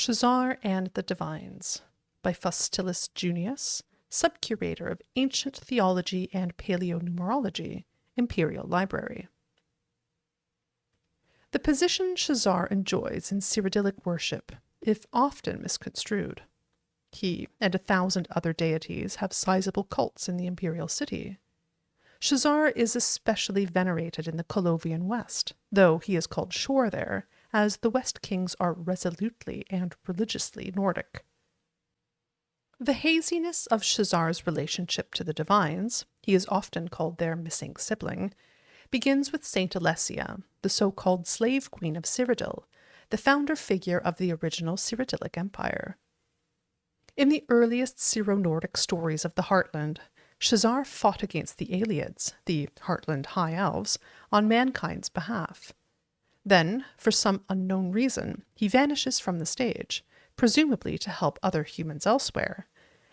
Shezarr and the Divines by Faustulus Junius, Subcurator of Ancient Theology and Paleonumerology, Imperial Library. The position Shezarr enjoys in Cyrodiilic worship, if often misconstrued. He and 1,000 other deities have sizable cults in the imperial city. Shezarr is especially venerated in the Colovian West, though he is called Shor there, as the West Kings are resolutely and religiously Nordic. The haziness of Shezarr's relationship to the Divines, he is often called their missing sibling, begins with Saint Alessia, the so-called slave queen of Cyrodiil, the founder figure of the original Cyrodiilic Empire. In the earliest Syro-Nordic stories of the Heartland, Shezarr fought against the Aloids, the Heartland High Elves, on mankind's behalf. Then, for some unknown reason, he vanishes from the stage, presumably to help other humans elsewhere,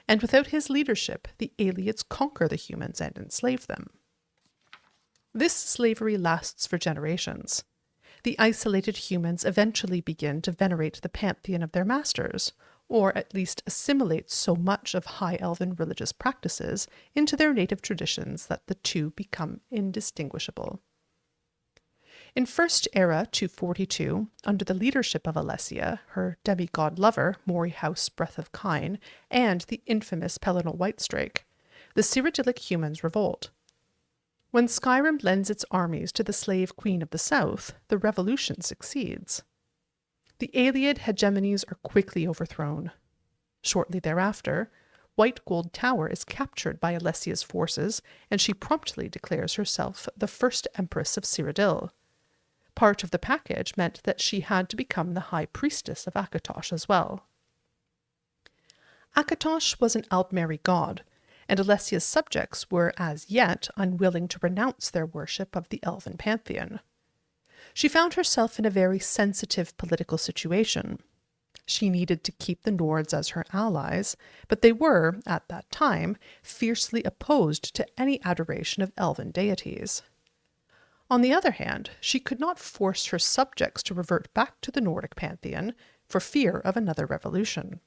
and without his leadership, the Aloids conquer the humans and enslave them. This slavery lasts for generations. The isolated humans eventually begin to venerate the pantheon of their masters, or at least assimilate so much of High Elven religious practices into their native traditions that the two become indistinguishable. In First Era 242, under the leadership of Alessia, her demigod lover, Morihaus Breath of Kine, and the infamous Pelennor Whitestrake, the Cyrodiilic humans revolt. When Skyrim lends its armies to the slave queen of the south, the revolution succeeds. The Aloid hegemonies are quickly overthrown. Shortly thereafter, White Gold Tower is captured by Alessia's forces, and she promptly declares herself the first empress of Cyrodiil. Part of the package meant that she had to become the high priestess of Akatosh as well. Akatosh was an Aldmeri god, and Alessia's subjects were as yet unwilling to renounce their worship of the elven pantheon. She found herself in a very sensitive political situation. She needed to keep the Nords as her allies, but they were, at that time, fiercely opposed to any adoration of elven deities. On the other hand, she could not force her subjects to revert back to the Nordic pantheon for fear of another revolution.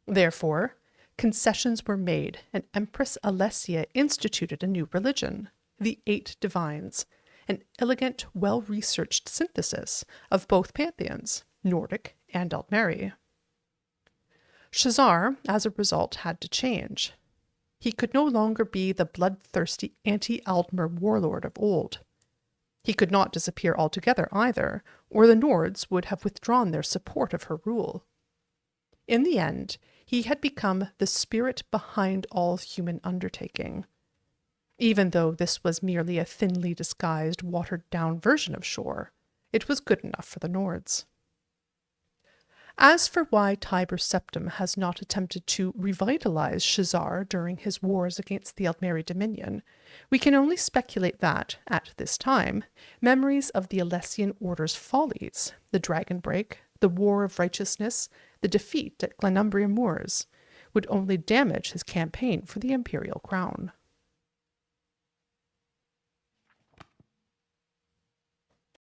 Therefore, concessions were made, and Empress Alessia instituted a new religion, the Eight Divines, an elegant, well-researched synthesis of both pantheons, Nordic and Aldmeri. Shezarr, as a result, had to change. He could no longer be the bloodthirsty anti-Aldmer warlord of old. He could not disappear altogether either, or the Nords would have withdrawn their support of her rule. In the end, he had become the spirit behind all human undertaking. Even though this was merely a thinly disguised, watered-down version of Shor, it was good enough for the Nords. As for why Tiber Septim has not attempted to revitalize Shezarr during his wars against the Aldmeri Dominion, we can only speculate that, at this time, memories of the Alessian Order's follies, the Dragon Break, the War of Righteousness, the defeat at Glenumbria Moors, would only damage his campaign for the imperial crown.